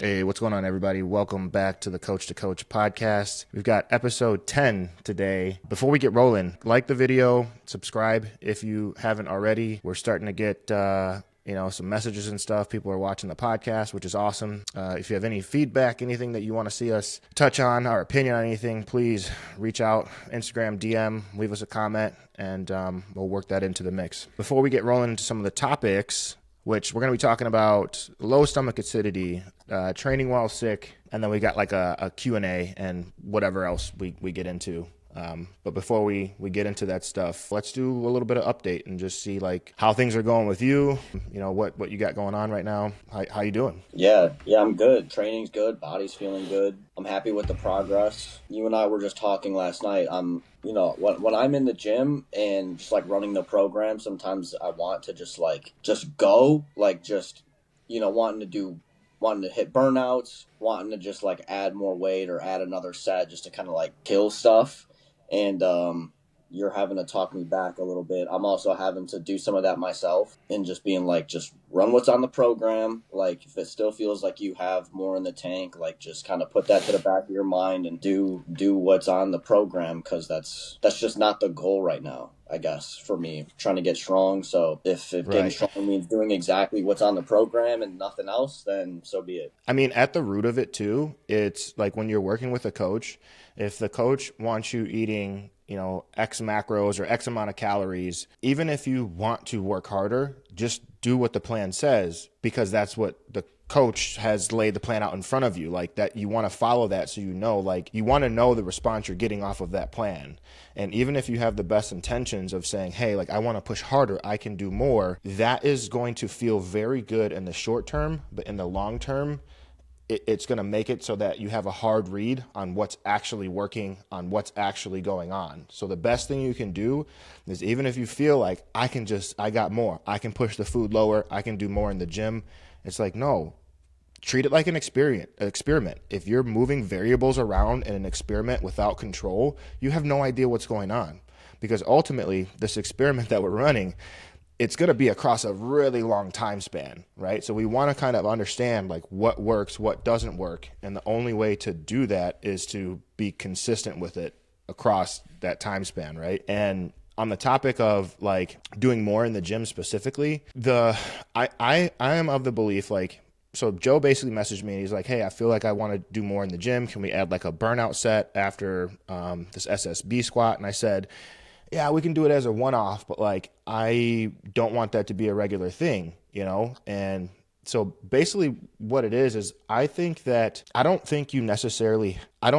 Hey, what's going on, everybody? Welcome back to the Coach to Coach podcast. We've got episode 10 today. Before we get rolling, like the video, subscribe if you haven't already. We're starting to get some messages and stuff. People are watching the podcast, which is awesome. If you have any feedback, anything that you want to see us touch on, our opinion on anything, please reach out, Instagram, DM, leave us a comment, and we'll work that into the mix. Before we get rolling into some of the topics, which we're going to be talking about low stomach acidity, training while sick, and then we got like a Q&A and whatever else we get into. But before we get into that stuff, let's do a little bit of update and just see like how things are going with you, what you got going on right now. How you doing? Yeah, I'm good. Training's good. Body's feeling good. I'm happy with the progress. You and I were just talking last night. When I'm in the gym and just like running the program, sometimes I want to just go, wanting to hit burnouts, wanting to just like add more weight or add another set just to kind of like kill stuff. And you're having to talk me back a little bit. I'm also having to do some of that myself and just being like, just run what's on the program. Like if it still feels like you have more in the tank, like just kind of put that to the back of your mind and do what's on the program, because that's just not the goal right now, I guess, for me, trying to get strong. So if getting Right. strong means doing exactly what's on the program and nothing else, then so be it. I mean, at the root of it too, it's like when you're working with a coach, if the coach wants you eating, X macros or X amount of calories, even if you want to work harder, just do what the plan says, because that's what the coach has laid the plan out in front of you. Like that, you want to follow that, so you want to know the response you're getting off of that plan. And even if you have the best intentions of saying, hey, like I want to push harder, I can do more, that is going to feel very good in the short term, but in the long term, it's going to make it so that you have a hard read on what's actually working, on what's actually going on. So the best thing you can do is, even if you feel like I got more, I can push the food lower, I can do more in the gym, it's like, no, treat it like an experiment. If you're moving variables around in an experiment without control, you have no idea what's going on, because ultimately this experiment that we're running, it's going to be across a really long time span, right? So we want to kind of understand like what works, what doesn't work. And the only way to do that is to be consistent with it across that time span, right? And on the topic of like doing more in the gym specifically, I am of the belief, like, so Joe basically messaged me and he's like, hey, I feel like I want to do more in the gym. Can we add like a burnout set after this SSB squat? And I said, yeah, we can do it as a one-off, but like I don't want that to be a regular thing, And so basically what it is I think that I don't think you necessarily I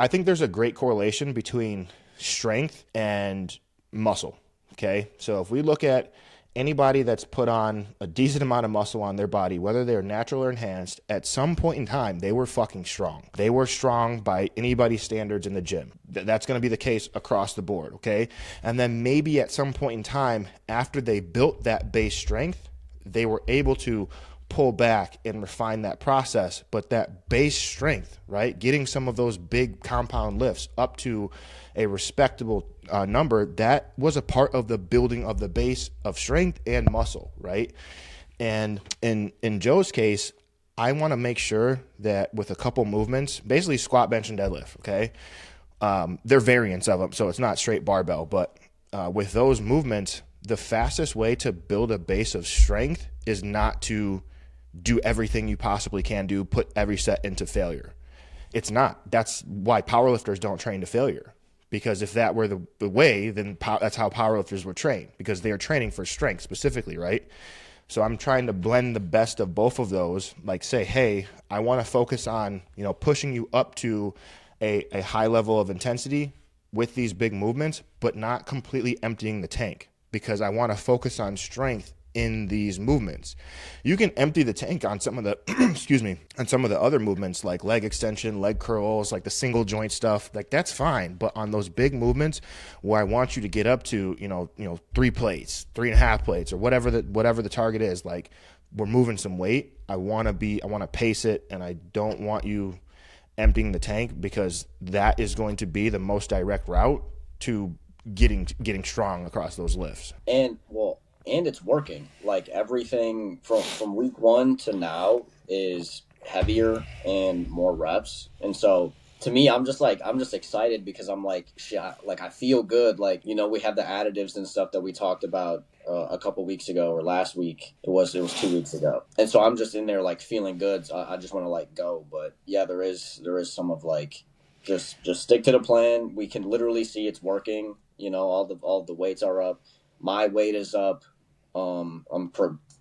think there's a great correlation between strength and muscle, okay? So if we look at anybody that's put on a decent amount of muscle on their body, whether they're natural or enhanced, at some point in time, they were fucking strong. They were strong by anybody's standards in the gym. That's going to be the case across the board, okay? And then maybe at some point in time, after they built that base strength, they were able to pull back and refine that process. But that base strength, right, getting some of those big compound lifts up to a respectable number, that was a part of the building of the base of strength and muscle, right? And in Joe's case, I want to make sure that with a couple movements, basically squat, bench, and deadlift, okay? They're variants of them, so it's not straight barbell, but with those movements, the fastest way to build a base of strength is not to do everything you possibly can do, put every set into failure. It's not. That's why powerlifters don't train to failure. Because if that were the way, then that's how powerlifters were trained, because they are training for strength specifically, right? So I'm trying to blend the best of both of those, like say, hey, I want to focus on, pushing you up to a high level of intensity with these big movements, but not completely emptying the tank, because I want to focus on strength in these movements. You can empty the tank on some of the on some of the other movements like leg extension, leg curls, like the single joint stuff, like that's fine. But on those big movements where I want you to get up to, 3 plates, 3.5 plates, or whatever the target is, like we're moving some weight, I want to pace it, and I don't want you emptying the tank, because that is going to be the most direct route to getting strong across those lifts. And it's working. Like everything from week one to now is heavier and more reps. And so to me, I'm just excited because I'm like, shit, I feel good. Like, you know, we have the additives and stuff that we talked about a couple weeks ago or last week. It was 2 weeks ago. And so I'm just in there like feeling good. So I just want to like go. But yeah, there is some of like, just stick to the plan. We can literally see it's working. You know, all the weights are up. My weight is up. I'm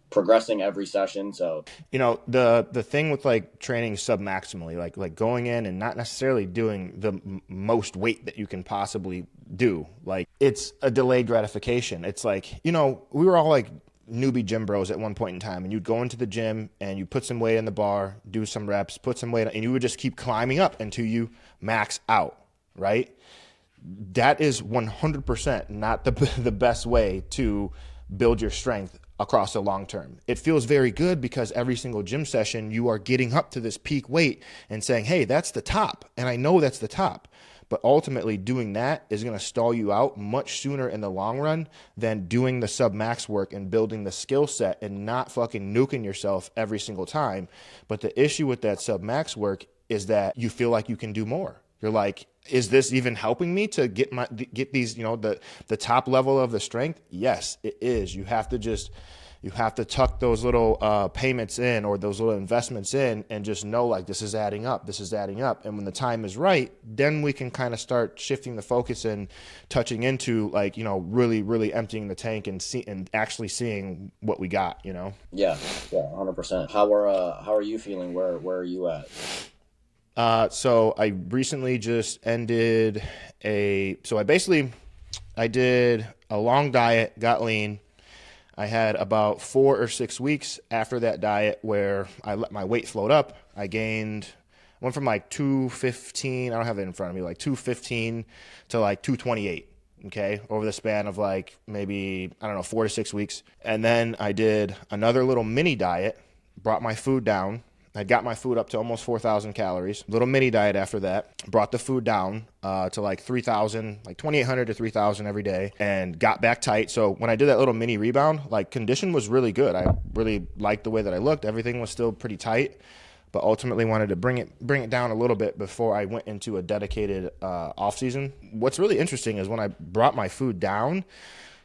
progressing every session. So You know, the thing with like training submaximally, like going in and not necessarily doing the most weight that you can possibly do, like it's a delayed gratification. It's like, you know, we were all like newbie gym bros at one point in time, and you'd go into the gym and you put some weight in the bar, do some reps, put some weight, and you would just keep climbing up until you max out, right? That is 100% not the best way to build your strength across the long term. It feels very good because every single gym session you are getting up to this peak weight and saying, hey, that's the top. And I know that's the top. But ultimately, doing that is going to stall you out much sooner in the long run than doing the sub max work and building the skill set and not fucking nuking yourself every single time. But the issue with that sub max work is that you feel like you can do more. You're like, is this even helping me to get these, you know, the top level of the strength? Yes, it is. You have to tuck those little payments in or those little investments in and just know like this is adding up. This is adding up. And when the time is right, then we can kind of start shifting the focus and touching into like, you know, really, really emptying the tank and actually seeing what we got, you know? yeah, yeah, 100%. How are you feeling? Where are you at? So I recently just ended I did a long diet, got lean. I had about 4 or 6 weeks after that diet where I let my weight float up. Went from like 215, I don't have it in front of me, like 215 to like 228. Okay, over the span of like maybe, I don't know, 4 to 6 weeks. And then I did another little mini diet, brought my food down. I got my food up to almost 4,000 calories. Little mini diet after that. Brought the food down to like 3,000, like 2,800 to 3,000 every day, and got back tight. So when I did that little mini rebound, like condition was really good. I really liked the way that I looked. Everything was still pretty tight, but ultimately wanted to bring it down a little bit before I went into a dedicated off season. What's really interesting is when I brought my food down,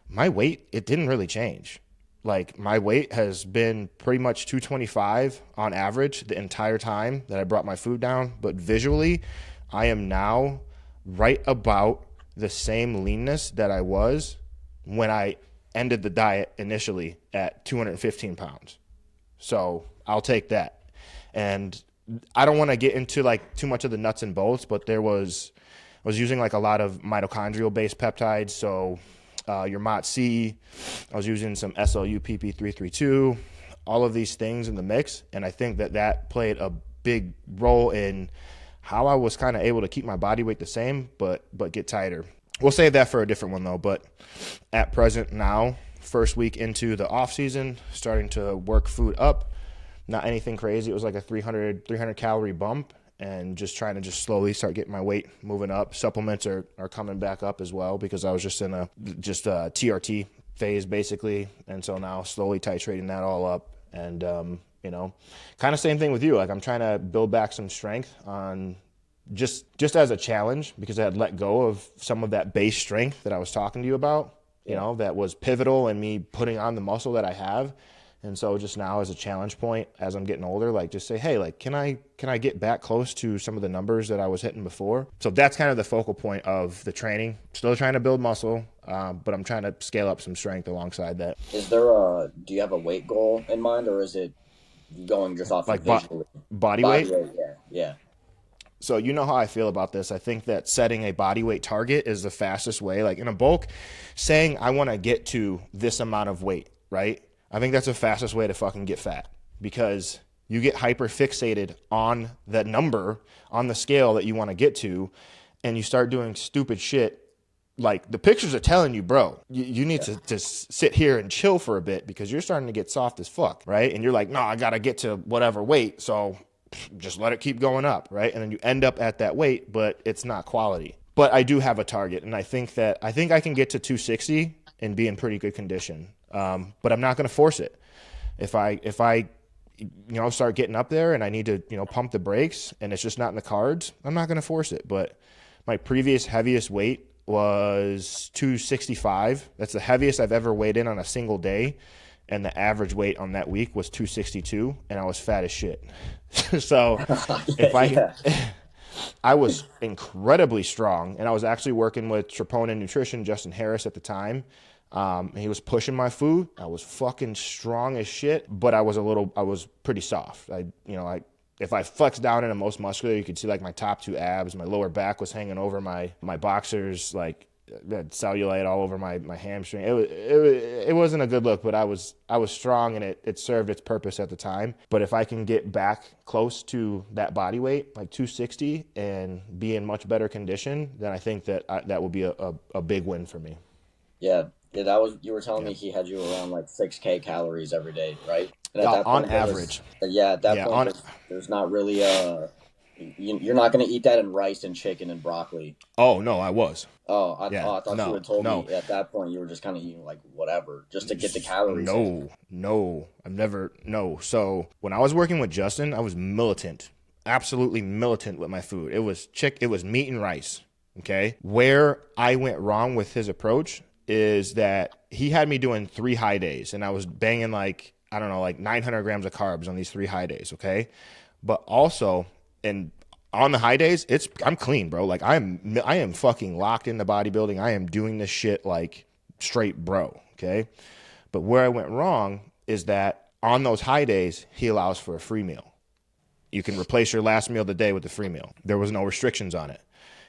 my weight, it didn't really change. Like my weight has been pretty much 225 on average the entire time that I brought my food down. But visually, I am now right about the same leanness that I was when I ended the diet initially at 215 pounds. So I'll take that. And I don't want to get into like too much of the nuts and bolts, but I was using like a lot of mitochondrial based peptides. So your MOTC. I was using some SLU PP332, all of these things in the mix. And I think that played a big role in how I was kind of able to keep my body weight the same, but get tighter. We'll save that for a different one though. But at present now, first week into the off season, starting to work food up. Not anything crazy. It was like a 300 calorie bump, and just trying to just slowly start getting my weight moving up. Supplements are coming back up as well because I was just in a TRT phase basically. And so now slowly titrating that all up. And, you know, kind of same thing with you. Like I'm trying to build back some strength on just as a challenge because I had let go of some of that base strength that I was talking to you about, you know, that was pivotal in me putting on the muscle that I have. And so just now as a challenge point, as I'm getting older, like just say, hey, like, can I get back close to some of the numbers that I was hitting before? So that's kind of the focal point of the training. Still trying to build muscle, but I'm trying to scale up some strength alongside that. Do you have a weight goal in mind, or is it going just off of Like visually? body Body weight. weight, yeah, yeah. So you know how I feel about this. I think that setting a body weight target is the fastest way. Like in a bulk, saying I want to get to this amount of weight, right? I think that's the fastest way to fucking get fat because you get hyper fixated on that number on the scale that you want to get to, and you start doing stupid shit. Like the pictures are telling you, bro, you need to sit here and chill for a bit because you're starting to get soft as fuck, right? And you're like, no, I got to get to whatever weight. So just let it keep going up, right? And then you end up at that weight, but it's not quality. But I do have a target, and I think I can get to 260 and be in pretty good condition. But I'm not going to force it. If I start getting up there and I need to, pump the brakes and it's just not in the cards, I'm not going to force it. But my previous heaviest weight was 265. That's the heaviest I've ever weighed in on a single day. And the average weight on that week was 262, and I was fat as shit. So if I Yeah. I was incredibly strong, and I was actually working with Troponin Nutrition, Justin Harris at the time. He was pushing my food. I was fucking strong as shit, but I was pretty soft. If I flexed down into most muscular, you could see like my top two abs, my lower back was hanging over my boxers, like had cellulite all over my hamstring. It wasn't a good look, but I was strong and it served its purpose at the time. But if I can get back close to that body weight, like 260, and be in much better condition, then I think that would be a big win for me. Yeah, yeah, that was you were telling Yeah. me he had you around like 6K calories every day, right? And at that On point, average. yeah, at that Yeah. point, there's not really you're not going to eat that in rice and chicken and broccoli. Oh no, I was. Oh, Yeah. I thought you No. had told No. me at that point you were just kind of eating like whatever just to get the calories in. No. I've never. No. So when I was working with Justin, I was militant, absolutely militant with my food. It was meat and rice. Okay. Where I went wrong with his approach is that he had me doing 3 high days, and I was banging like, I don't know, like 900 grams of carbs on these 3 high days. Okay. But also, and on the high days, I'm clean, bro. Like I am fucking locked into bodybuilding. I am doing this shit like straight bro. Okay. But where I went wrong is that on those high days, he allows for a free meal. You can replace your last meal of the day with a free meal. There was no restrictions on it.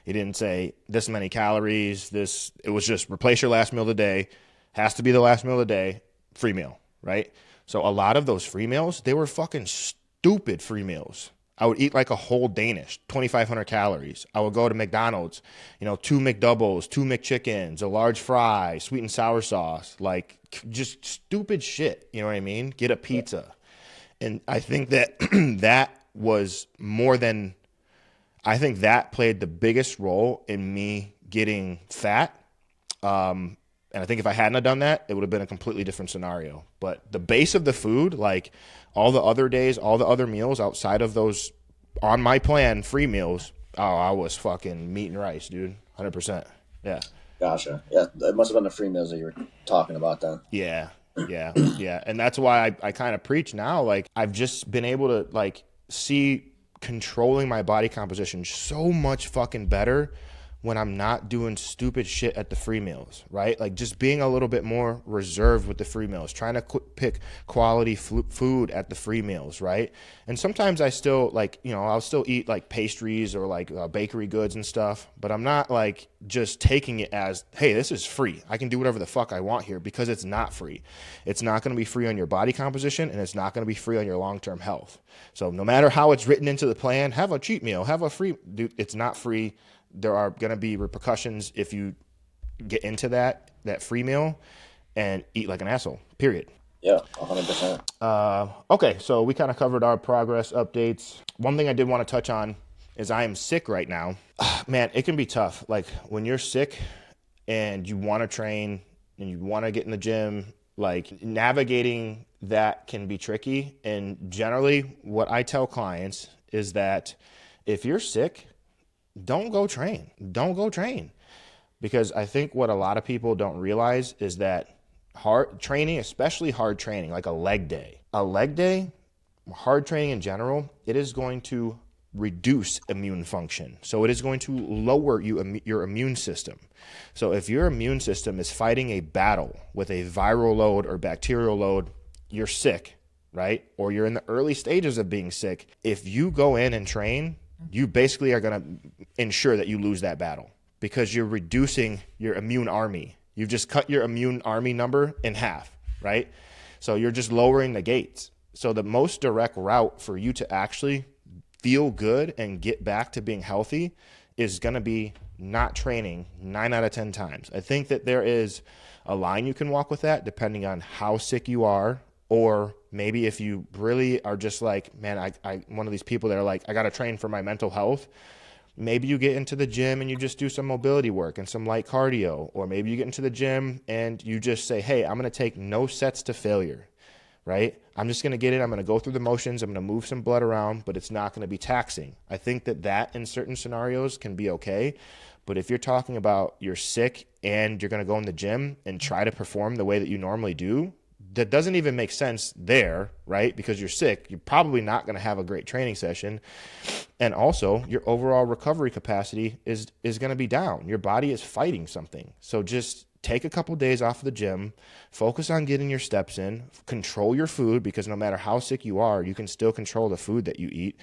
He didn't say this many calories, it was just replace your last meal of the day, has to be the last meal of the day, free meal, right? So a lot of those free meals, they were fucking stupid free meals. I would eat like a whole Danish, 2,500 calories. I would go to McDonald's, two McDoubles, two McChickens, a large fry, sweet and sour sauce, like just stupid shit. You know what I mean? Get a pizza. And I think that that was more than, I think that played the biggest role in me getting fat. And I think if I hadn't have done that, it would have been a completely different scenario. But the base of the food, like all the other days, all the other meals outside of those on my plan, free meals, oh, I was fucking meat and rice, dude. 100%. Yeah. Gotcha. Yeah, it must have been the free meals that you were talking about then. Yeah. Yeah. Yeah. And that's why I kind of preach now. Like, I've just been able to, like, see controlling my body composition so much fucking better when I'm not doing stupid shit at the free meals, right? Like just being a little bit more reserved with the free meals, trying to pick quality food at the free meals, right? And sometimes I still I'll still eat like pastries or like bakery goods and stuff, but I'm not like just taking it as, hey, this is free. I can do whatever the fuck I want here, because it's not free. It's not going to be free on your body composition, and it's not going to be free on your long-term health. So no matter how it's written into the plan, have a cheat meal, have a free, dude, it's not free. There are going to be repercussions if you get into that free meal and eat like an asshole, period. Yeah, 100%. Okay, so we kind of covered our progress updates. One thing I did want to touch on is I am sick right now. Man, it can be tough. Like when you're sick and you want to train and you want to get in the gym, like navigating that can be tricky. And generally what I tell clients is that if you're sick, don't go train. Don't go train. Because I think what a lot of people don't realize is that hard training, especially hard training, like a leg day, hard training in general, it is going to reduce immune function. So it is going to lower your immune system. So if your immune system is fighting a battle with a viral load or bacterial load, you're sick, right? Or you're in the early stages of being sick. If you go in and train, you basically are going to ensure that you lose that battle, because you're reducing your immune army. You've just cut your immune army number in half, right? So you're just lowering the gates. So the most direct route for you to actually feel good and get back to being healthy is going to be not training 9 out of 10 times. I think that there is a line you can walk with that depending on how sick you are. Or maybe if you really are just like, man, I one of these people that are like, I got to train for my mental health. Maybe you get into the gym and you just do some mobility work and some light cardio. Or maybe you get into the gym and you just say, hey, I'm going to take no sets to failure. right? I'm just going to get it. I'm going to go through the motions. I'm going to move some blood around, but it's not going to be taxing. I think that in certain scenarios can be okay. But if you're talking about you're sick and you're going to go in the gym and try to perform the way that you normally do, that doesn't even make sense there, right? Because you're sick, you're probably not going to have a great training session. And also, your overall recovery capacity is going to be down. Your body is fighting something. So just take a couple of days off of the gym, focus on getting your steps in, control your food because no matter how sick you are, you can still control the food that you eat.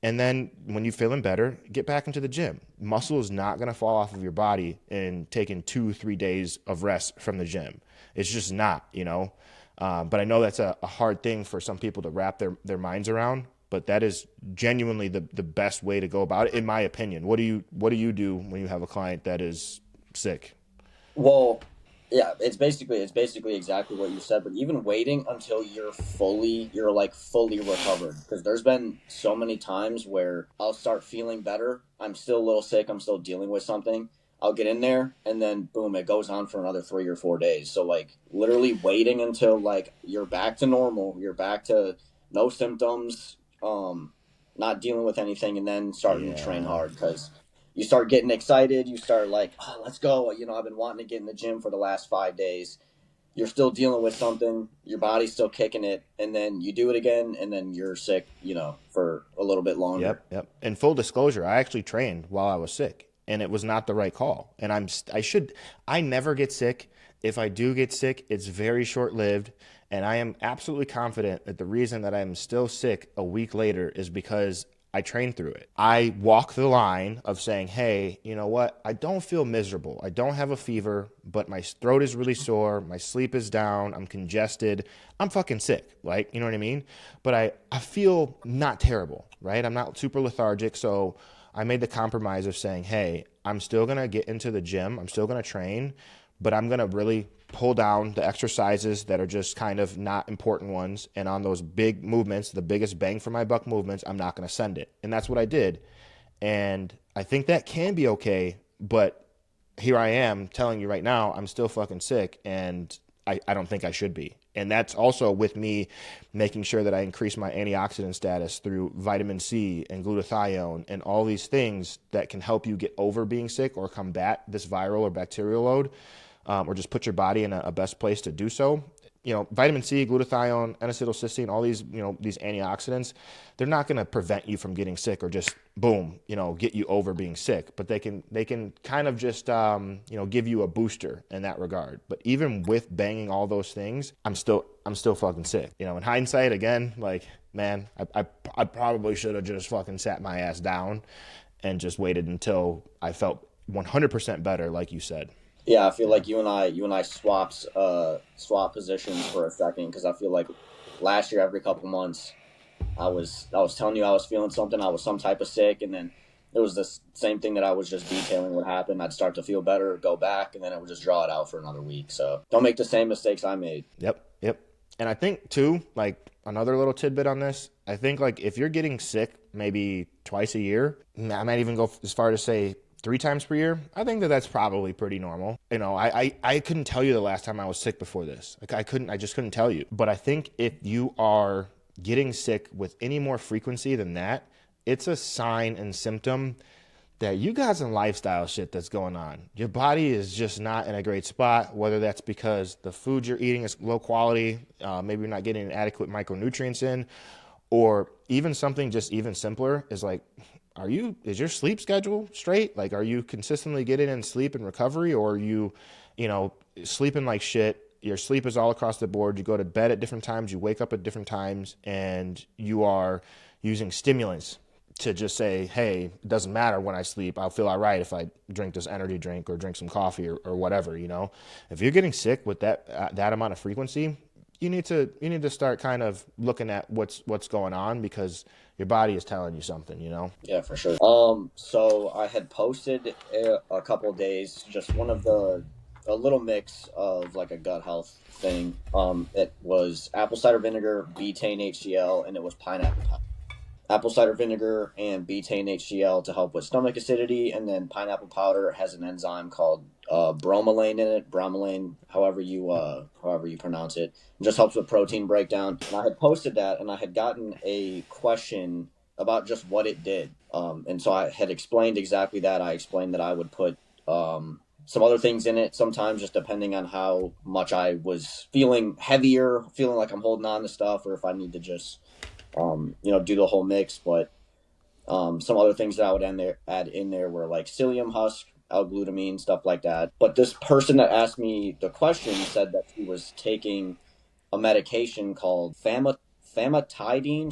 And then when you're feeling better, get back into the gym. Muscle is not going to fall off of your body in taking 2-3 days of rest from the gym. It's just not, you know. But I know that's a hard thing for some people to wrap their minds around. But that is genuinely the best way to go about it, in my opinion. What do you do when you have a client that is sick? Well, yeah, it's basically exactly what you said, but even waiting until you're like fully recovered, because there's been so many times where I'll start feeling better, I'm still a little sick, I'm still dealing with something. I'll get in there and then boom, it goes on for another 3 or 4 days. So like literally waiting until like you're back to normal, you're back to no symptoms, not dealing with anything, and then starting to train Yeah. hard because you start getting excited. You start like, oh, let's go. I've been wanting to get in the gym for the last 5 days. You're still dealing with something. Your body's still kicking it. And then you do it again. And then you're sick, for a little bit longer. Yep, yep. And full disclosure, I actually trained while I was sick, and it was not the right call. And I never get sick. If I do get sick, it's very short-lived, and I am absolutely confident that the reason that I'm still sick a week later is because I trained through it. I walk the line of saying, hey, you know what? I don't feel miserable. I don't have a fever, but my throat is really sore. My sleep is down. I'm congested. I'm fucking sick. Like, you know what I mean? But I feel not terrible, right? I'm not super lethargic. So I made the compromise of saying, hey, I'm still going to get into the gym. I'm still going to train, but I'm going to really pull down the exercises that are just kind of not important ones. And on those big movements, the biggest bang for my buck movements, I'm not going to send it. And that's what I did. And I think that can be okay. But here I am telling you right now, I'm still fucking sick. And I don't think I should be. And that's also with me making sure that I increase my antioxidant status through vitamin C and glutathione and all these things that can help you get over being sick or combat this viral or bacterial load, or just put your body in a best place to do so. Vitamin C, glutathione, N-acetylcysteine, all these, these antioxidants, they're not going to prevent you from getting sick or just boom, get you over being sick. But they can kind of just, give you a booster in that regard. But even with banging all those things, I'm still fucking sick. In hindsight, again, like, man, I probably should have just fucking sat my ass down and just waited until I felt 100% better, like you said. Yeah, I feel like you and I swap positions for a second because I feel like last year every couple months I was telling you I was feeling something. I was some type of sick, and then it was the same thing that I was just detailing what happened. I'd start to feel better, go back, and then it would just draw it out for another week. So don't make the same mistakes I made. Yep, yep. And I think too, like another little tidbit on this, I think like if you're getting sick maybe twice a year, I might even go as far to say 3 times per year. I think that that's probably pretty normal. I couldn't tell you the last time I was sick before this. Like I just couldn't tell you. But I think if you are getting sick with any more frequency than that, it's a sign and symptom that you got some lifestyle shit that's going on. Your body is just not in a great spot, whether that's because the food you're eating is low quality, maybe you're not getting adequate micronutrients in, or even something just even simpler is like, is your sleep schedule straight? Like, are you consistently getting in sleep and recovery, or are you, sleeping like shit? Your sleep is all across the board. You go to bed at different times, you wake up at different times, and you are using stimulants to just say, hey, it doesn't matter when I sleep. I'll feel all right if I drink this energy drink or drink some coffee or whatever, If you're getting sick with that amount of frequency, you need to start kind of looking at what's going on because your body is telling you something. Yeah, for sure. So I had posted a couple of days, just a little mix of like a gut health thing. It was apple cider vinegar, betaine HCl, and it was pineapple powder. Apple cider vinegar and betaine HCl to help with stomach acidity, and then pineapple powder has an enzyme called bromelain in it, bromelain, however you pronounce it. It just helps with protein breakdown. And I had posted that, and I had gotten a question about just what it did. And so I had explained exactly that. I explained that I would put some other things in it sometimes, just depending on how much I was feeling heavier, feeling like I'm holding on to stuff, or if I need to just do the whole mix. But some other things that I would add in there were like psyllium husk, L-glutamine, stuff like that. But this person that asked me the question said that she was taking a medication called famotidine,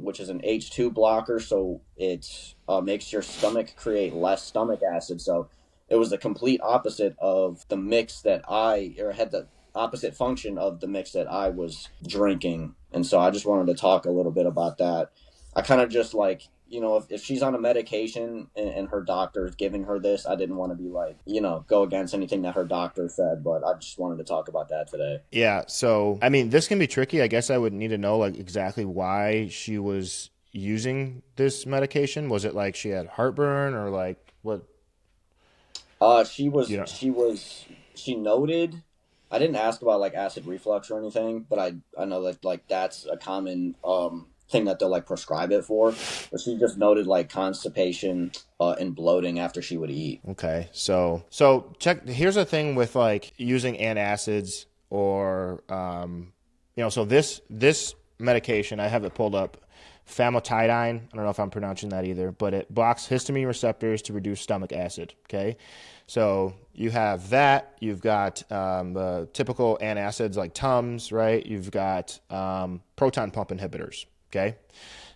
which is an H2 blocker. So it makes your stomach create less stomach acid. So it was the complete opposite of the mix that or had the opposite function of the mix that I was drinking. And so I just wanted to talk a little bit about that. I kind of just like, if she's on a medication and her doctor is giving her this, I didn't want to be like, go against anything that her doctor said, but I just wanted to talk about that today. Yeah. So, I mean, this can be tricky. I guess I would need to know like exactly why she was using this medication. Was it like she had heartburn or like what? She You was, know, she was, she noted, I didn't ask about like acid reflux or anything, but I know that like that's a common, thing that they'll like prescribe it for, but she just noted like constipation, and bloating after she would eat. okay. So check. Here's the thing with like using antacids or so this medication I have it pulled up, famotidine. I don't know if I'm pronouncing that either, but it blocks histamine receptors to reduce stomach acid. Okay, so you have that. You've got the typical antacids like Tums, right? You've got proton pump inhibitors. Okay,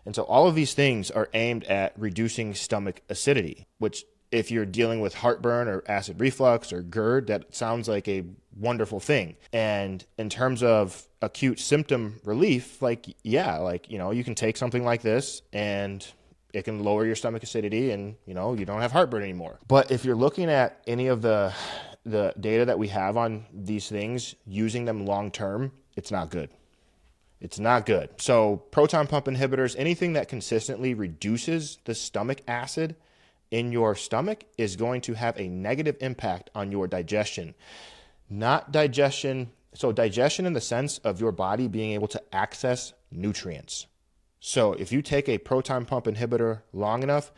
and so all of these things are aimed at reducing stomach acidity, which if you're dealing with heartburn or acid reflux or GERD, that sounds like a wonderful thing. And in terms of acute symptom relief, like, yeah, like, you can take something like this and it can lower your stomach acidity and, you don't have heartburn anymore. But if you're looking at any of the data that we have on these things, using them long term, it's not good. It's not good. So proton pump inhibitors, anything that consistently reduces the stomach acid in your stomach is going to have a negative impact on your digestion. Not digestion, so digestion in the sense of your body being able to access nutrients. So if you take a proton pump inhibitor long enough,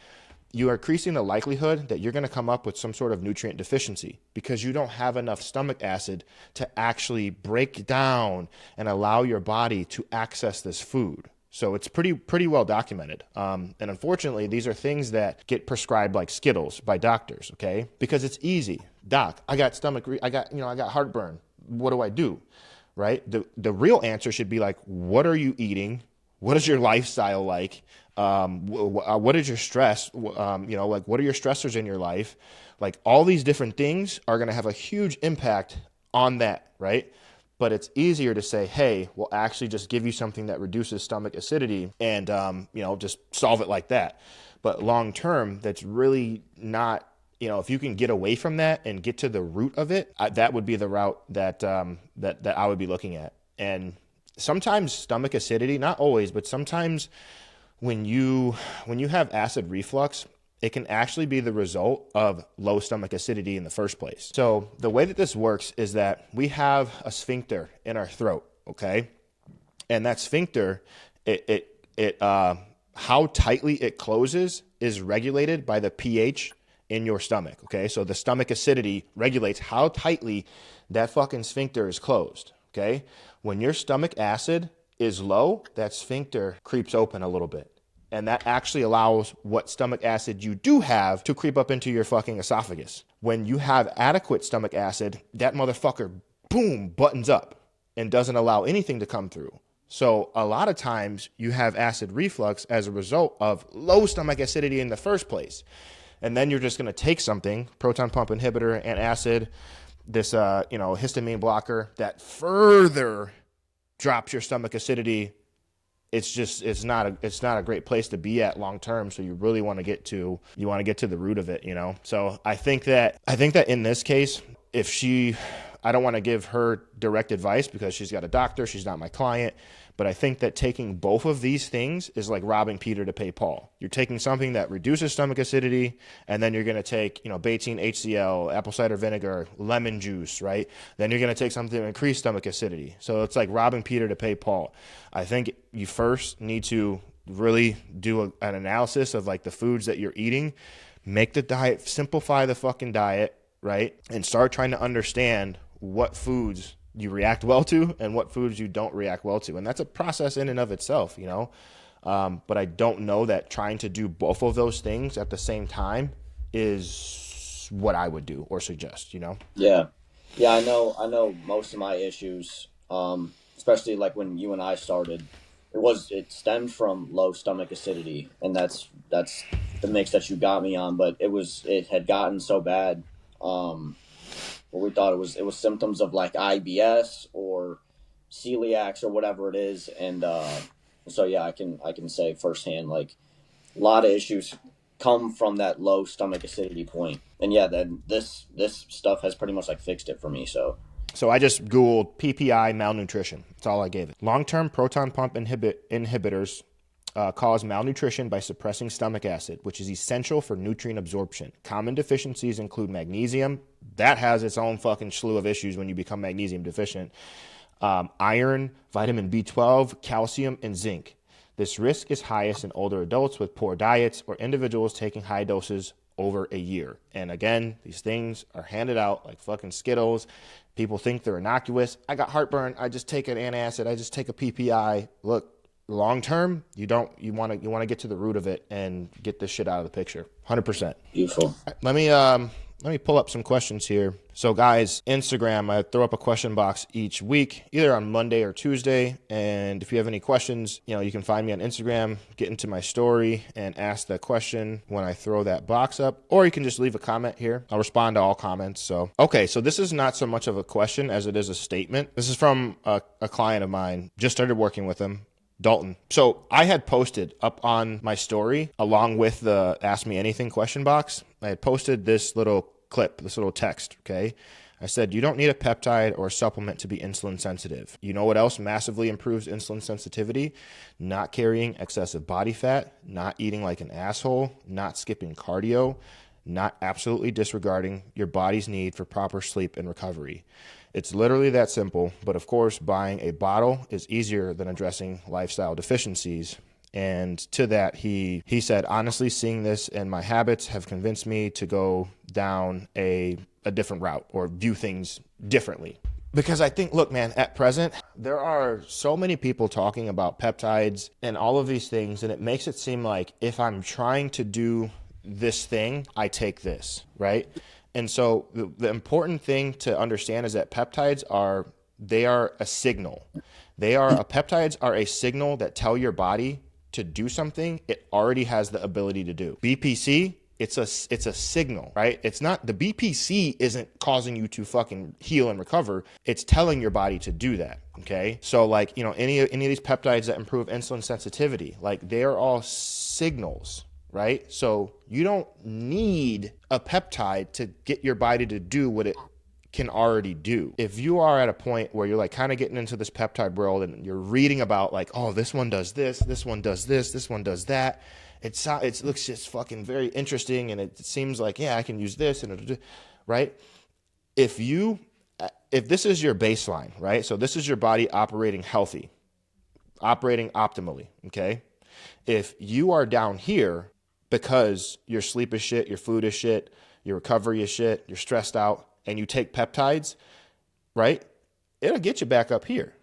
you are increasing the likelihood that you're going to come up with some sort of nutrient deficiency because you don't have enough stomach acid to actually break down and allow your body to access this food. So it's pretty well documented. And unfortunately, these are things that get prescribed like Skittles by doctors, okay? Because it's easy. Doc, I got I got heartburn. What do I do? Right? The real answer should be like, what are you eating? What is your lifestyle like? What is your stress? Like what are your stressors in your life? Like all these different things are going to have a huge impact on that, right? But it's easier to say, hey, we'll actually just give you something that reduces stomach acidity and, just solve it like that. But long term, that's really not, if you can get away from that and get to the root of it, that would be the route that I would be looking at. And sometimes stomach acidity, not always, but sometimes when you have acid reflux, it can actually be the result of low stomach acidity in the first place. So the way that this works is that we have a sphincter in our throat, okay? And that sphincter, how tightly it closes is regulated by the pH in your stomach, okay? So the stomach acidity regulates how tightly that fucking sphincter is closed, okay? When your stomach acid is low, that sphincter creeps open a little bit. And that actually allows what stomach acid you do have to creep up into your fucking esophagus. When you have adequate stomach acid, that motherfucker, boom, buttons up and doesn't allow anything to come through. So a lot of times you have acid reflux as a result of low stomach acidity in the first place. And then you're just going to take something, proton pump inhibitor and acid, this histamine blocker that further drops your stomach acidity. It's not a great place to be at long term. So you really want to get to the root of it, So I think that in this case, I don't want to give her direct advice because she's got a doctor, she's not my client, But I think that taking both of these things is like robbing Peter to pay Paul. You're taking something that reduces stomach acidity, and then you're going to take, betaine HCl, apple cider vinegar, lemon juice, right? Then you're going to take something to increase stomach acidity. So it's like robbing Peter to pay Paul. I think you first need to really do an analysis of like the foods that you're eating, make the diet, simplify the fucking diet, right? And start trying to understand what foods you react well to and what foods you don't react well to. And that's a process in and of itself, but I don't know that trying to do both of those things at the same time is what I would do or suggest. Yeah, yeah. I know most of my issues, especially like when you and I started, it stemmed from low stomach acidity, and that's the mix that you got me on. But it had gotten so bad, where we thought it was symptoms of like IBS or celiacs or whatever it is, and so yeah, I can say firsthand, like, a lot of issues come from that low stomach acidity point. And yeah, then this stuff has pretty much like fixed it for me. So So I just Googled PPI malnutrition. That's all I gave it. Long-term proton pump inhibitors cause malnutrition by suppressing stomach acid, which is essential for nutrient absorption. Common deficiencies include magnesium. That has its own fucking slew of issues when you become magnesium deficient. Iron, vitamin B12, calcium, and zinc. This risk is highest in older adults with poor diets or individuals taking high doses over a year. And again, these things are handed out like fucking Skittles. People think they're innocuous. I got heartburn. I just take an antacid. I just take a PPI. Look, long term, you want to get to the root of it and get this shit out of the picture. 100%. beautiful. Let me pull up some questions here. So guys, Instagram, I throw up a question box each week, either on Monday or Tuesday. And if you have any questions, you can find me on Instagram, get into my story and ask the question when I throw that box up, or you can just leave a comment here. I'll respond to all comments. So, okay. So this is not so much of a question as it is a statement. This is from a client of mine, just started working with him. Dalton. So I had posted up on my story along with the Ask Me Anything question box. I had posted this little clip, this little text. Okay. I said, you don't need a peptide or a supplement to be insulin sensitive. You know what else massively improves insulin sensitivity? Not carrying excessive body fat, not eating like an asshole, not skipping cardio, not absolutely disregarding your body's need for proper sleep and recovery. It's literally that simple, but of course, buying a bottle is easier than addressing lifestyle deficiencies. And to that, he said, honestly, seeing this and my habits have convinced me to go down a different route or view things differently. Because I think, look, man, at present, there are so many people talking about peptides and all of these things, and it makes it seem like if I'm trying to do this thing, I take this, right? And so the important thing to understand is that they are a signal. Peptides are a signal that tell your body to do something it already has the ability to do. BPC, it's a signal, right? It's not, the BPC isn't causing you to fucking heal and recover. It's telling your body to do that. Okay. So like, any of these peptides that improve insulin sensitivity, like they are all signals, right? So you don't need a peptide to get your body to do what it can already do. If you are at a point where you're like kind of getting into this peptide world and you're reading about like, oh, this one does this one does this one does that. It looks just fucking very interesting. And it seems like, yeah, I can use this right? If this is your baseline, right? So this is your body operating healthy, operating optimally. Okay. If you are down here, because your sleep is shit, your food is shit, your recovery is shit, you're stressed out, and you take peptides, right? It'll get you back up here.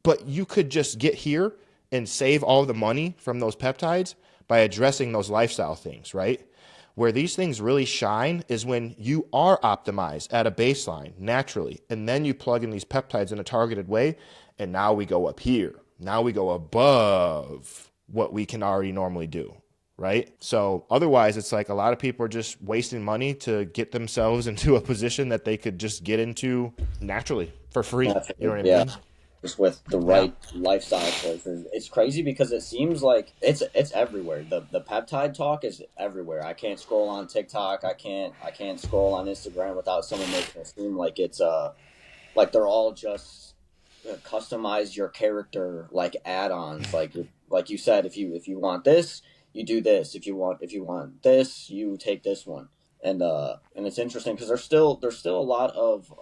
But you could just get here and save all the money from those peptides by addressing those lifestyle things, right? Where these things really shine is when you are optimized at a baseline naturally, and then you plug in these peptides in a targeted way, and now we go up here. Now we go above what we can already normally do. Right? So otherwise, it's like a lot of people are just wasting money to get themselves into a position that they could just get into naturally for free. You know what I Yeah, mean? just with the Yeah. right lifestyle choices. It's crazy because it seems like it's everywhere. The peptide talk is everywhere. I can't scroll on TikTok. I can't scroll on Instagram without someone making it seem like it's like they're all just customize your character like add-ons, like you said, if you want this, you do this. If you want this, you take this one. And it's interesting because there's still a lot of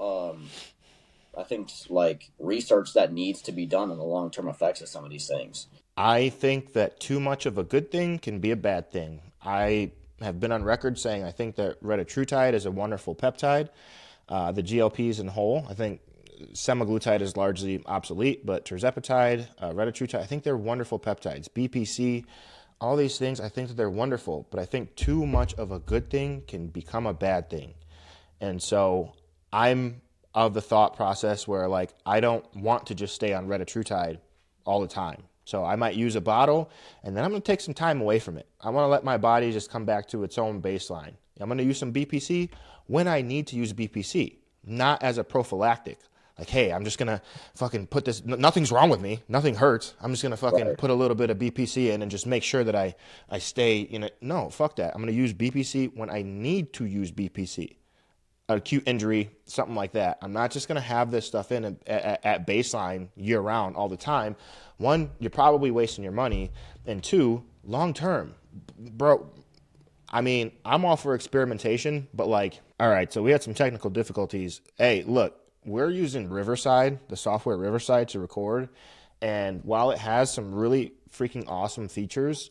I think like research that needs to be done on the long-term effects of some of these things. I think that too much of a good thing can be a bad thing. I have been on record saying I think that retatrutide is a wonderful peptide. The GLPs in whole, I think semaglutide is largely obsolete, but tirzepatide, retatrutide, I think they're wonderful peptides. BPC, all these things, I think that they're wonderful, but I think too much of a good thing can become a bad thing. And so I'm of the thought process where like I don't want to just stay on retatrutide all the time. So I might use a bottle and then I'm going to take some time away from it. I want to let my body just come back to its own baseline. I'm going to use some BPC when I need to use BPC, not as a prophylactic. Like, hey, I'm just going to fucking put this, nothing's wrong with me. Nothing hurts. I'm just going to fucking Right. put a little bit of BPC in and just make sure that I stay in it. No, fuck that. I'm going to use BPC when I need to use BPC, acute injury, something like that. I'm not just going to have this stuff in at baseline year round all the time. One, you're probably wasting your money. And two, long term, bro, I mean, I'm all for experimentation, but like, all right, so we had some technical difficulties. Hey, look, we're using Riverside, the software Riverside to record. And while it has some really freaking awesome features,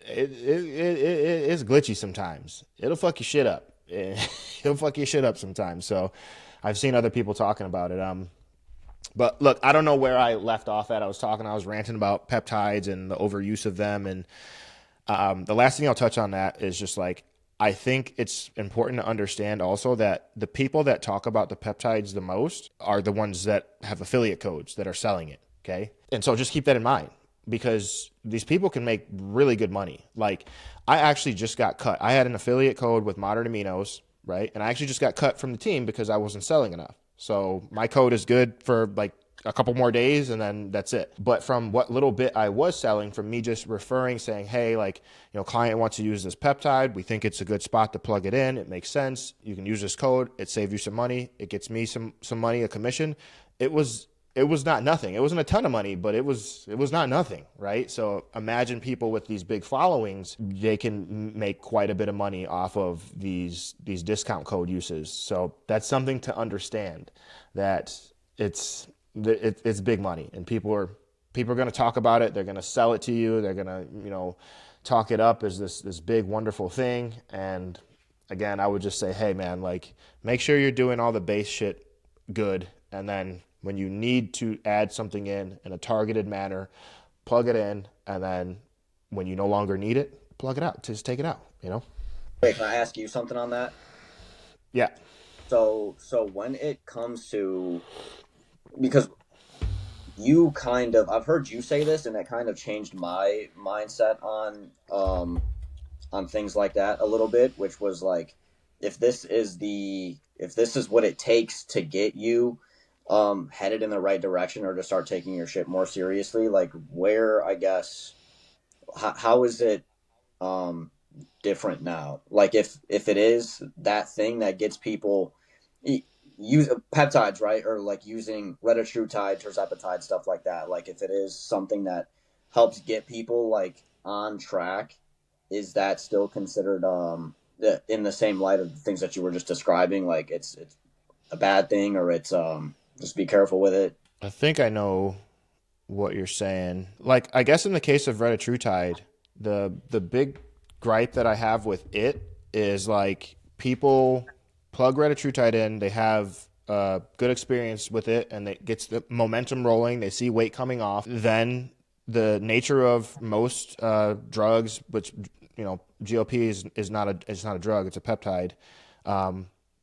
it's glitchy sometimes. It'll fuck your shit up. It'll fuck your shit up sometimes. So I've seen other people talking about it. But look, I don't know where I left off at. I was ranting about peptides and the overuse of them. And the last thing I'll touch on that is just like, I think it's important to understand also that the people that talk about the peptides the most are the ones that have affiliate codes that are selling it. Okay. And so just keep that in mind because these people can make really good money. Like I actually just got cut. I had an affiliate code with Modern Aminos, right? And I actually just got cut from the team because I wasn't selling enough. So my code is good for like a couple more days and then that's it. But from what little bit I was selling, from me just referring, saying, hey, like, client wants to use this peptide. We think it's a good spot to plug it in. It makes sense. You can use this code. It saves you some money. It gets me some money, a commission. It was not nothing. It wasn't a ton of money, but it was not nothing, right? So imagine people with these big followings, they can make quite a bit of money off of these discount code uses. So that's something to understand, that it's big money, and people are going to talk about it. They're going to sell it to you. They're going to talk it up as this big wonderful thing. And again, I would just say, hey man, like make sure you're doing all the base shit good, and then when you need to add something in a targeted manner, plug it in, and then when you no longer need it, plug it out. Just take it out. Wait, can I ask you something on that? Yeah. So when it comes to, because you kind of, I've heard you say this and it kind of changed my mindset on things like that a little bit, which was like, if this is what it takes to get you headed in the right direction or to start taking your shit more seriously, like where, I guess, how is it um different now? Like if it is that thing that gets people use peptides, right? Or like using retatrutide, tirzepatide, stuff like that. Like if it is something that helps get people like on track, is that still considered in the same light of the things that you were just describing? Like it's a bad thing, or it's just be careful with it. I think I know what you're saying. Like, I guess in the case of retatrutide, the big gripe that I have with it is like people plug retatrutide in, they have good experience with it, and it gets the momentum rolling. They see weight coming off. Then the nature of most drugs, which GLP is not a drug, it's a peptide.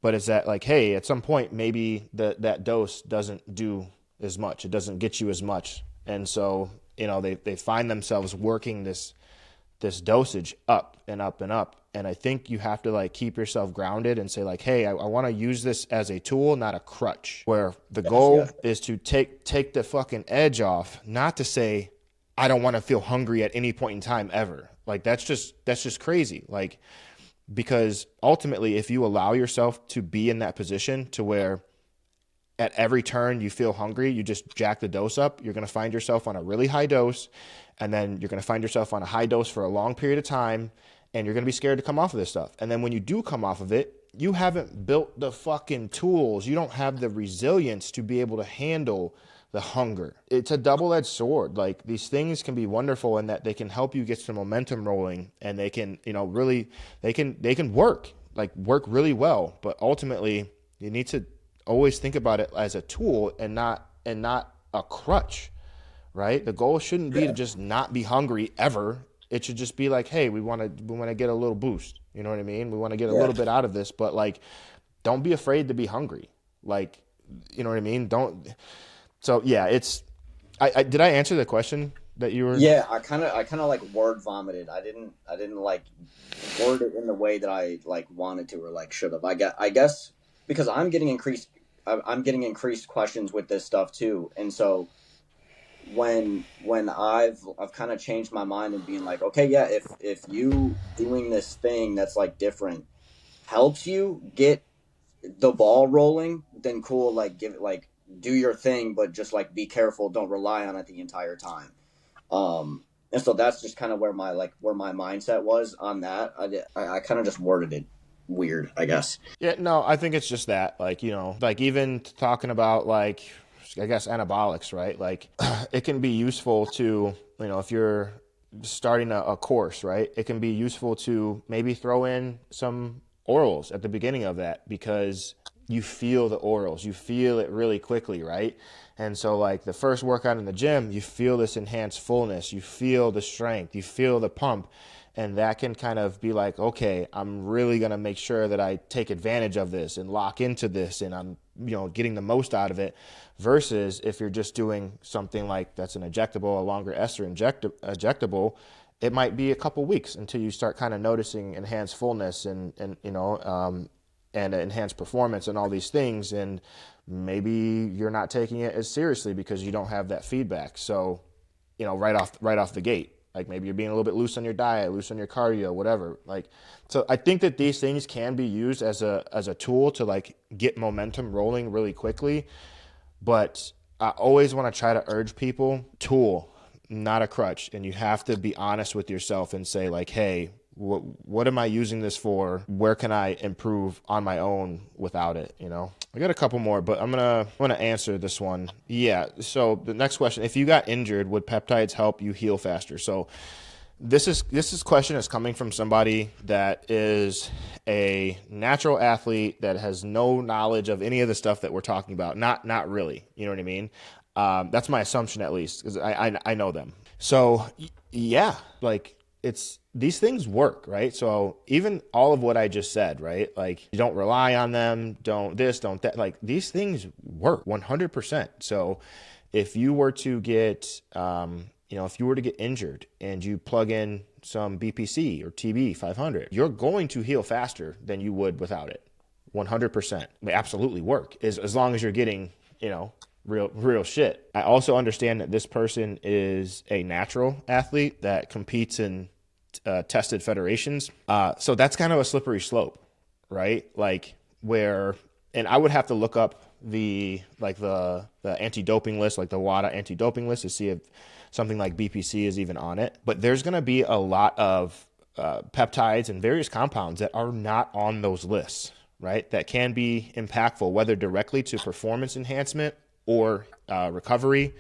But it's that like, hey, at some point maybe that dose doesn't do as much. It doesn't get you as much, and so they find themselves working this dosage up and up and up. And I think you have to like keep yourself grounded and say like, hey, I want to use this as a tool, not a crutch. Where the Yes, goal yes. is to take the fucking edge off, not to say I don't want to feel hungry at any point in time ever. Like that's just crazy. Like because ultimately, if you allow yourself to be in that position to where at every turn you feel hungry, you just jack the dose up. You're going to find yourself on a really high dose, and then you're going to find yourself on a high dose for a long period of time, and you're going to be scared to come off of this stuff. And then when you do come off of it, you haven't built the fucking tools. You don't have the resilience to be able to handle the hunger. It's a double-edged sword. Like, these things can be wonderful in that they can help you get some momentum rolling, and they can, really, they can work really well. But ultimately, you need to always think about it as a tool and not a crutch, right? The goal shouldn't be to Yeah. just not be hungry ever. It should just be like, hey, we want to get a little boost. You know what I mean? We want to get a Yeah. little bit out of this, but like, don't be afraid to be hungry. Like, you know what I mean? Don't. So yeah, it's. I did I answer the question that you were? Yeah, I kind of like word vomited. I didn't like word it in the way that I like wanted to or like should have. I guess because I'm getting increased questions with this stuff too. And so when I've kind of changed my mind and being like, okay, yeah, if you doing this thing that's like different helps you get the ball rolling, then cool, like give it like do your thing, but just like be careful, don't rely on it the entire time. And so that's just kind of where my mindset was on that. I kind of just worded it weird, I guess. Yeah, no, I think it's just that, like, like even talking about like, I guess anabolics, right? Like, it can be useful to, if you're starting a course, right? It can be useful to maybe throw in some orals at the beginning of that because you feel the orals, you feel it really quickly, right? And so, like, the first workout in the gym, you feel this enhanced fullness, you feel the strength, you feel the pump. And that can kind of be like, okay, I'm really going to make sure that I take advantage of this and lock into this and I'm, getting the most out of it. Versus if you're just doing something like that's an injectable, a longer ester injectable, it might be a couple weeks until you start kind of noticing enhanced fullness and enhanced performance and all these things. And maybe you're not taking it as seriously because you don't have that feedback. So, right off the gate. Like, maybe you're being a little bit loose on your diet, loose on your cardio, whatever. Like, so I think that these things can be used as a tool to like get momentum rolling really quickly. But I always want to try to urge people, tool, not a crutch. And you have to be honest with yourself and say like, hey, what am I using this for? Where can I improve on my own without it? I got a couple more, but I'm gonna answer this one. Yeah. So the next question: if you got injured, would peptides help you heal faster? So this question is coming from somebody that is a natural athlete that has no knowledge of any of the stuff that we're talking about. Not really. You know what I mean? That's my assumption, at least, because I know them. So yeah, like, it's these things work, right? So even all of what I just said, right? Like, you don't rely on them, don't this, don't that. Like, these things work 100%. So if you were to get, if you were to get injured and you plug in some BPC or TB 500, you're going to heal faster than you would without it. 100%. They absolutely work as long as you're getting, real shit. I also understand that this person is a natural athlete that competes in tested federations. So that's kind of a slippery slope, right? Like, where, and I would have to look up the anti-doping list, like the WADA anti-doping list, to see if something like BPC is even on it. But there's going to be a lot of peptides and various compounds that are not on those lists, right? That can be impactful, whether directly to performance enhancement or recovery.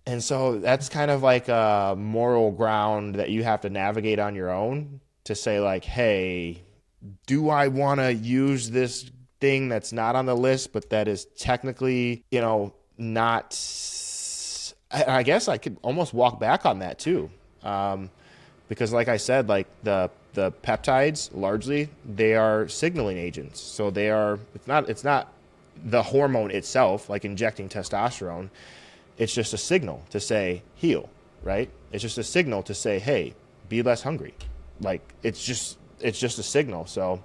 And so that's kind of like a moral ground that you have to navigate on your own to say, like, hey, do I want to use this thing that's not on the list, but that is technically, not. I guess I could almost walk back on that too. Because, like I said, like the peptides, largely, they are signaling agents. So it's not the hormone itself, like injecting testosterone. It's just a signal to say heal, right? It's just a signal to say, hey, be less hungry. Like, it's just a signal. So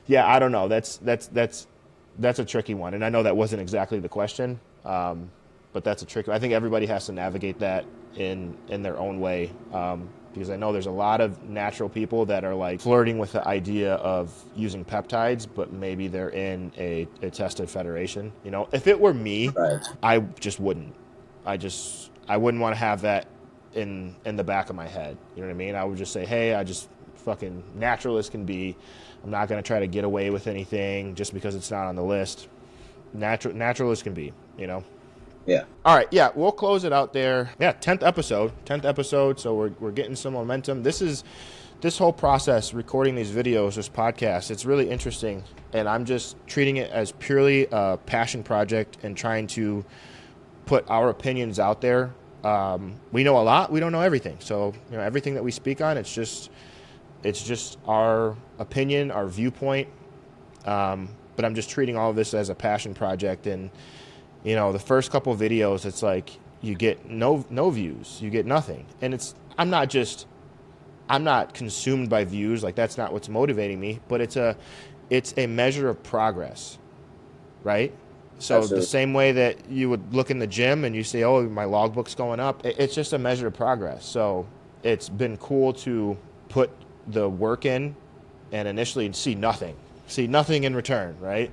yeah, I don't know. That's a tricky one, and I know that wasn't exactly the question, but that's a tricky. I think everybody has to navigate that in their own way. because I know there's a lot of natural people that are like flirting with the idea of using peptides, but maybe they're in a tested federation. You know, if it were me, Right. I just wouldn't. I wouldn't want to have that in the back of my head. You know what I mean? I would just say, hey, I just fucking natural as can be. I'm not going to try to get away with anything just because it's not on the list. Natural as can be, you know? Yeah. All right, yeah, we'll close it out there. Yeah, 10th episode. So we're getting some momentum. This whole process, recording these videos, this podcast, it's really interesting. And I'm just treating it as purely a passion project and trying to put our opinions out there. We know a lot. We don't know everything. So, you know, everything that we speak on, it's just our opinion, our viewpoint. But I'm just treating all of this as a passion project. And, you know, the first couple of videos, it's like you get no views, you get nothing. And I'm not consumed by views. Like, that's not what's motivating me, but it's a measure of progress, right? So the Absolutely. same way that you would look in the gym and you say, oh, my logbook's going up, it's just a measure of progress. So it's been cool to put the work in and initially see nothing in return, right?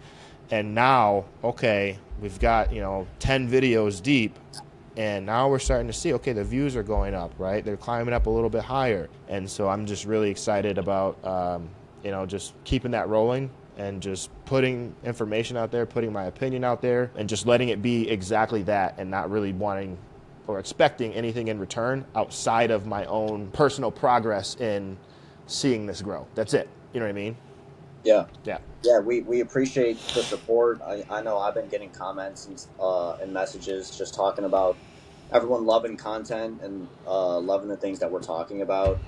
And now, okay, we've got, you know, 10 videos deep, and now we're starting to see, okay, the views are going up, right? They're climbing up a little bit higher. And so I'm just really excited about, you know, just keeping that rolling and just putting information out there, putting my opinion out there, and just letting it be exactly that, and not really wanting or expecting anything in return outside of my own personal progress in seeing this grow. That's it. You know what I mean? Yeah. Yeah. Yeah, we appreciate the support. I know I've been getting comments and messages just talking about everyone loving content and loving the things that we're talking about.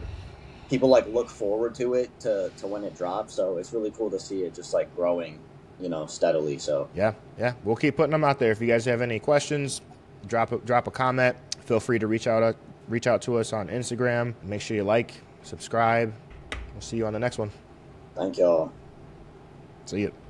People like look forward to it to when it drops. So it's really cool to see it just like growing, you know, steadily. So Yeah. We'll keep putting them out there. If you guys have any questions, drop a comment. Feel free to reach out to us on Instagram. Make sure you like, subscribe. We'll see you on the next one. thank y'all. See you.